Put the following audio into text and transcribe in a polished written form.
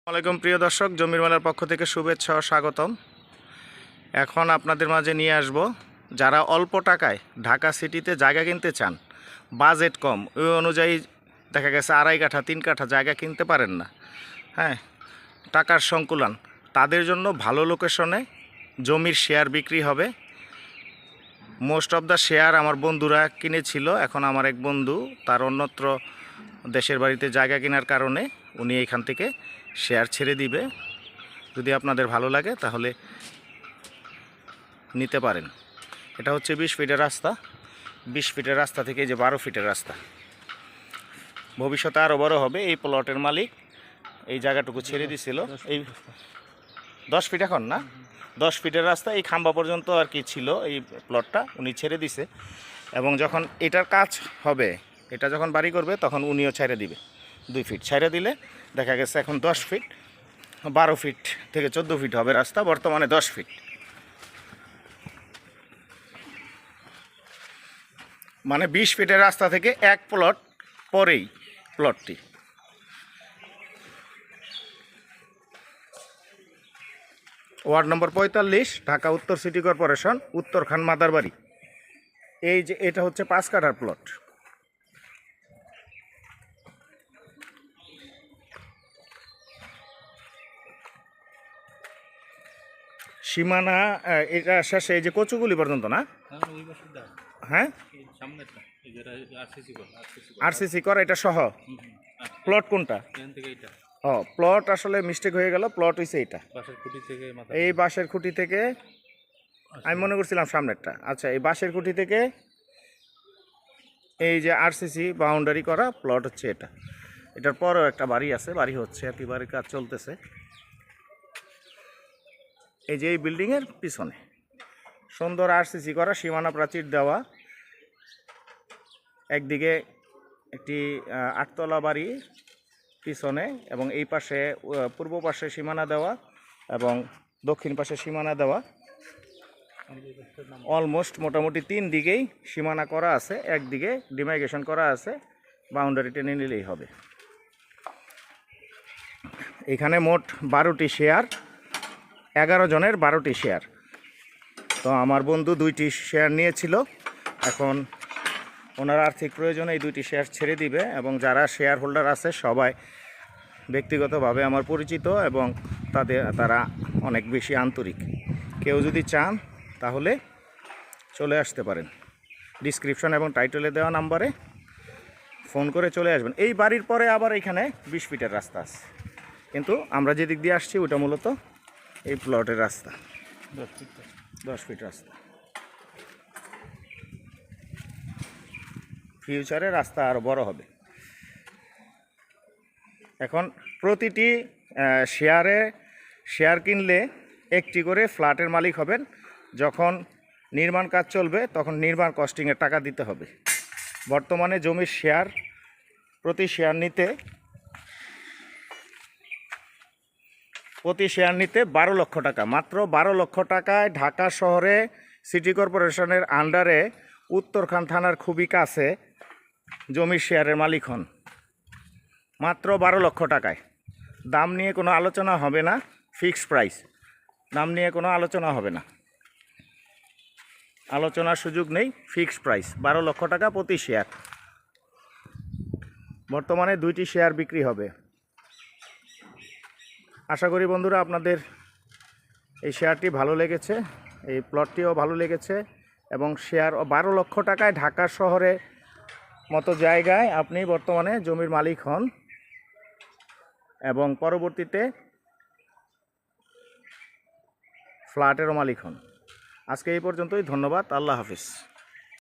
আসসালামাইকুম প্রিয় দর্শক, জমির মেলার পক্ষ থেকে শুভেচ্ছা ও স্বাগতম। এখন আপনাদের মাঝে নিয়ে আসব যারা অল্প টাকায় ঢাকা সিটিতে জায়গা কিনতে চান, বাজেট কম, ওই অনুযায়ী দেখা গেছে 2.5 কাঠা 3 কাঠা জায়গা কিনতে পারেন না, হ্যাঁ, টাকার সংকুলান, তাদের জন্য ভালো লোকেশনে জমির শেয়ার বিক্রি হবে। মোস্ট অফ দ্য শেয়ার আমার বন্ধুরা কিনেছিল। এখন আমার এক বন্ধু তার অন্যত্র দেশের বাড়িতে জায়গা কেনার কারণে উনি এখান থেকে শেয়ার ছেড়ে দিবে। যদি আপনাদের ভালো লাগে তাহলে নিতে পারেন। এটা হচ্ছে 20 ফিটের রাস্তা। 20 ফিটের রাস্তা থেকে এই যে 12 ফিটের রাস্তা, ভবিষ্যতে আরও বড় হবে। এই প্লটের মালিক এই জায়গাটুকু ছেড়ে দিছিল। এই 10 ফিট এখন না, 10 ফিটের রাস্তা এই খাম্বা পর্যন্ত আর কি ছিল এই প্লটটা, উনি ছেড়ে দিছে। এবং যখন এটার কাজ হবে, এটা যখন বাড়ি করবে তখন উনিও ছেড়ে দিবে। 2 ফিট ছেড়ে দিলে দেখা গেছে এখন 10 ফিট, 12 ফিট থেকে 14 ফিট হবে রাস্তা, বর্তমানে 10 ফিট। মানে 20 ফিটের রাস্তা থেকে এক প্লট পরেই প্লটটি। ওয়ার্ড নম্বর 45, ঢাকা উত্তর সিটি কর্পোরেশন, উত্তরখান মাদারবাড়ি। এই যে এটা হচ্ছে 5 কাঠার প্লট। সীমানা এটা শেষে এই যে কচুগুলি পর্যন্ত না, হ্যাঁ, আরসিসি করা এটা সহ। প্লট কোনটা? ও, প্লট আসলে মিস্টেক হয়ে গেল, প্লট হয়েছে এইটা। এই বাঁশের খুঁটি থেকে আমি মনে করছিলাম সামনেরটা। আচ্ছা, এই বাঁশের খুঁটি থেকে এই যে আরসিসি বাউন্ডারি করা প্লট হচ্ছে এটা। এটার পরেও একটা বাড়ি আছে, বাড়ি হচ্ছে আর কি, বাড়ির কাজ চলতেছে। এই যে এই বিল্ডিংয়ের পিছনে সুন্দর আরসিসি করা, সীমানা প্রাচীর দেওয়া, একদিকে একটি 8 তলা বাড়ি পিছনে, এবং এই পাশে পূর্ব পাশে সীমানা দেওয়া এবং দক্ষিণ পাশে সীমানা দেওয়া। অলমোস্ট মোটামুটি 3 দিকেই সীমানা করা আছে, একদিকে ডিমার্কেশন করা আছে, বাউন্ডারি টেনে নিলেই হবে। এখানে মোট 12টি শেয়ার, 11 জনের 12টি শেয়ার। তো আমার বন্ধু 2টি শেয়ার নিয়েছিল, এখন ওনার আর্থিক প্রয়োজনে এই 2টি শেয়ার ছেড়ে দিবে। এবং যারা শেয়ার হোল্ডার আছে সবাই ব্যক্তিগতভাবে আমার পরিচিত এবং তারা অনেক বেশি আন্তরিক। কেউ যদি চান তাহলে চলে আসতে পারেন। ডিসক্রিপশন এবং টাইটেলে দেওয়া নাম্বারে ফোন করে চলে আসবেন। এই বাড়ির পরে আবার এখানে 20 ফিটের রাস্তা আছে, কিন্তু আমরা যেদিক দিয়ে আসছি ওটা মূলত এই প্লটের রাস্তা। 10 ফিট রাস্তা। ফিউচারে রাস্তা আরও বড় হবে। এখন প্রতিটি শেয়ার কিনলে একটি করে ফ্ল্যাটের মালিক হবেন। যখন নির্মাণ কাজ চলবে তখন নির্মাণ কস্টিংয়ের টাকা দিতে হবে। বর্তমানে জমির শেয়ার প্রতি শেয়ার নিতে 12 লক্ষ টাকা, মাত্র 12 লক্ষ টাকায় ঢাকা শহরে সিটি কর্পোরেশনের আন্ডারে উত্তরখান থানার খুবই কাছে জমির শেয়ারের মালিক হন। মাত্র 12 লক্ষ টাকায়। দাম নিয়ে কোনো আলোচনা হবে না, ফিক্সড প্রাইস। দাম নিয়ে কোনো আলোচনা হবে না, আলোচনার সুযোগ নেই, ফিক্সড প্রাইস 12 লক্ষ টাকা প্রতি শেয়ার। বর্তমানে 2টি শেয়ার বিক্রি হবে। আশা করি বন্ধুরা আপনাদের এই শেয়ারটি ভালো লেগেছে, এই প্লটটিও ভালো লেগেছে। এবং শেয়ার 12 লক্ষ টাকায় ঢাকা শহরে মতো জায়গায় আপনি বর্তমানে জমির মালিক হন এবং পরবর্তীতে ফ্ল্যাটেরও মালিক হন। আজকে এই পর্যন্তই, ধন্যবাদ, আল্লাহ হাফিজ।